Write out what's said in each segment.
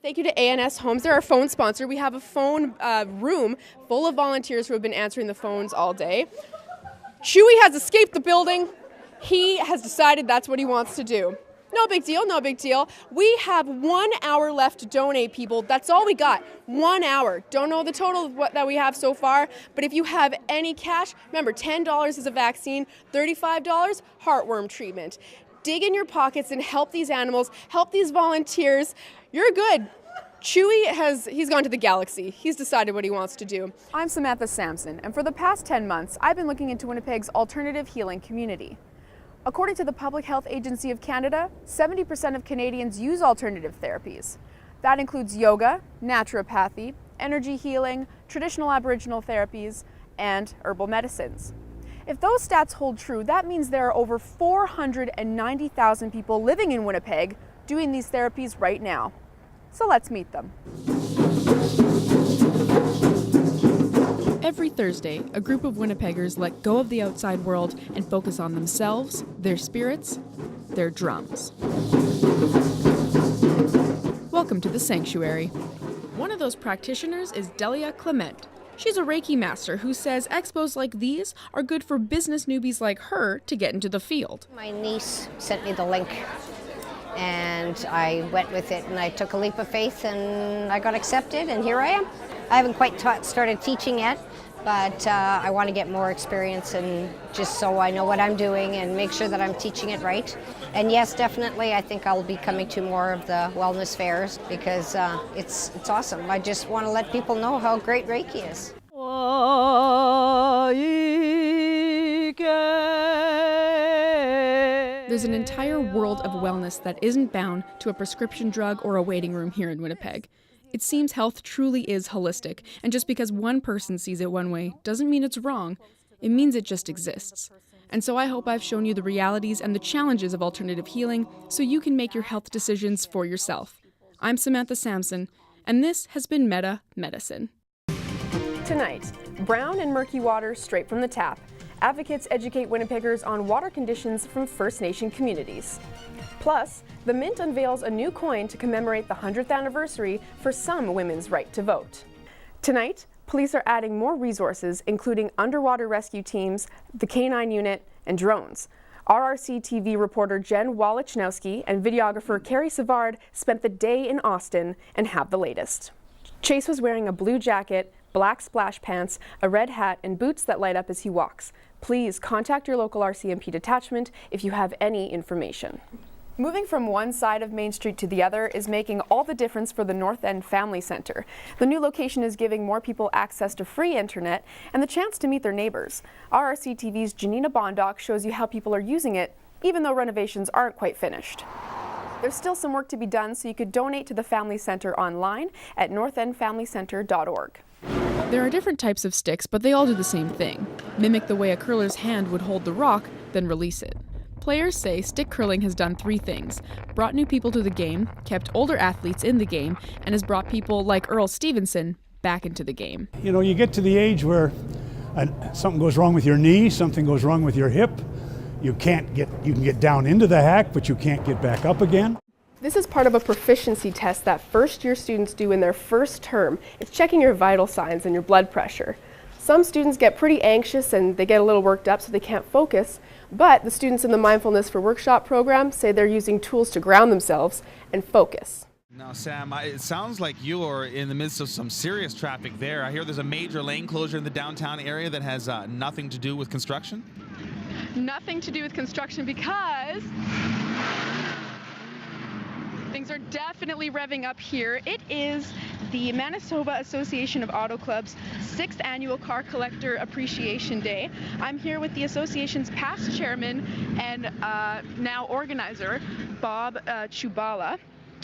Thank you to ANS Homes. They're our phone sponsor. We have a phone room full of volunteers who have been answering the phones all day. Chewy has escaped the building. He has decided that's what he wants to do. No big deal, no big deal. We have 1 hour left to donate, people. That's all we got. 1 hour. Don't know the total of that we have so far, but if you have any cash, remember $10 is a vaccine, $35 heartworm treatment. Dig in your pockets and help these animals, help these volunteers. You're good. Chewy he's gone to the galaxy. He's decided what he wants to do. I'm Samantha Sampson, and for the past 10 months, I've been looking into Winnipeg's alternative healing community. According to the Public Health Agency of Canada, 70% of Canadians use alternative therapies. That includes yoga, naturopathy, energy healing, traditional Aboriginal therapies, and herbal medicines. If those stats hold true, that means there are over 490,000 people living in Winnipeg doing these therapies right now. So let's meet them. Every Thursday, a group of Winnipeggers let go of the outside world and focus on themselves, their spirits, their drums. Welcome to the Sanctuary. One of those practitioners is Delia Clement. She's a Reiki master who says expos like these are good for business newbies like her to get into the field. My niece sent me the link and I went with it and I took a leap of faith and I got accepted and here I am. I haven't quite started teaching yet, but I want to get more experience and just so I know what I'm doing and make sure that I'm teaching it right. And yes, definitely, I think I'll be coming to more of the wellness fairs because it's awesome. I just want to let people know how great Reiki is. There's an entire world of wellness that isn't bound to a prescription drug or a waiting room here in Winnipeg. It seems health truly is holistic, and just because one person sees it one way doesn't mean it's wrong. It means it just exists. And so I hope I've shown you the realities and the challenges of alternative healing so you can make your health decisions for yourself. I'm Samantha Sampson, and this has been Meta Medicine. Tonight, brown and murky water straight from the tap. Advocates educate Winnipeggers on water conditions from First Nation communities. Plus, the Mint unveils a new coin to commemorate the 100th anniversary for some women's right to vote. Tonight, police are adding more resources, including underwater rescue teams, the K-9 unit, and drones. RRC TV reporter Jen Walichnowski and videographer Carrie Savard spent the day in Austin and have the latest. Chase was wearing a blue jacket, black splash pants, a red hat, and boots that light up as he walks. Please contact your local RCMP detachment if you have any information. Moving from one side of Main Street to the other is making all the difference for the North End Family Center. The new location is giving more people access to free internet and the chance to meet their neighbors. RRC TV's Janina Bondoc shows you how people are using it, even though renovations aren't quite finished. There's still some work to be done, so you could donate to the Family Center online at northendfamilycenter.org. There are different types of sticks, but they all do the same thing. Mimic the way a curler's hand would hold the rock, then release it. Players say stick curling has done three things: brought new people to the game, kept older athletes in the game, and has brought people like Earl Stevenson back into the game. You know, you get to the age where something goes wrong with your knee, something goes wrong with your hip. You can get down into the hack, but you can't get back up again. This is part of a proficiency test that first-year students do in their first term. It's checking your vital signs and your blood pressure. Some students get pretty anxious and they get a little worked up so they can't focus, but the students in the Mindfulness for Workshop program say they're using tools to ground themselves and focus. Now, Sam, it sounds like you're in the midst of some serious traffic there. I hear there's a major lane closure in the downtown area that has nothing to do with construction. Nothing to do with construction because things are definitely revving up here. It is the Manitoba Association of Auto Club's 6th annual Car Collector Appreciation Day. I'm here with the association's past chairman and now organizer, Bob Chubala.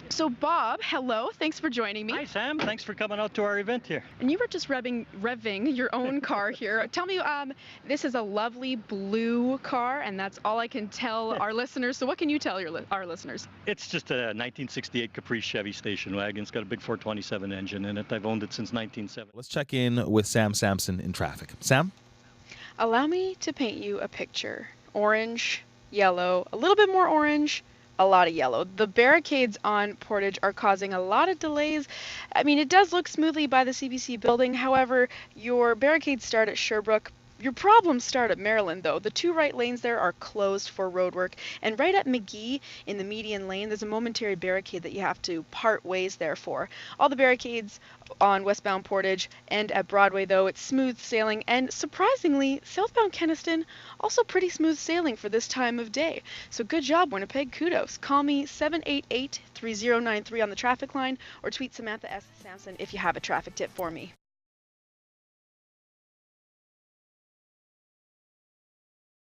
So Bob, hello, thanks for joining me. Hi Sam, thanks for coming out to our event here. And you were just revving your own car here. Tell me, this is a lovely blue car, and that's all I can tell our listeners. So what can you tell our listeners? It's just a 1968 Caprice Chevy station wagon. It's got a big 427 engine in it. I've owned it since 1970. Let's check in with Sam Sampson in traffic. Sam? Allow me to paint you a picture. Orange, yellow, a little bit more orange, a lot of yellow. The barricades on Portage are causing a lot of delays. I mean, it does look smoothly by the CBC building. However, your barricades start at Sherbrooke. Your problems start at Maryland, though. The two right lanes there are closed for roadwork. And right at McGee in the median lane, there's a momentary barricade that you have to part ways there for. All the barricades on westbound Portage and at Broadway, though, it's smooth sailing. And surprisingly, southbound Kenaston, also pretty smooth sailing for this time of day. So good job, Winnipeg. Kudos. Call me 788-3093 on the traffic line or tweet Samantha S. Sampson if you have a traffic tip for me.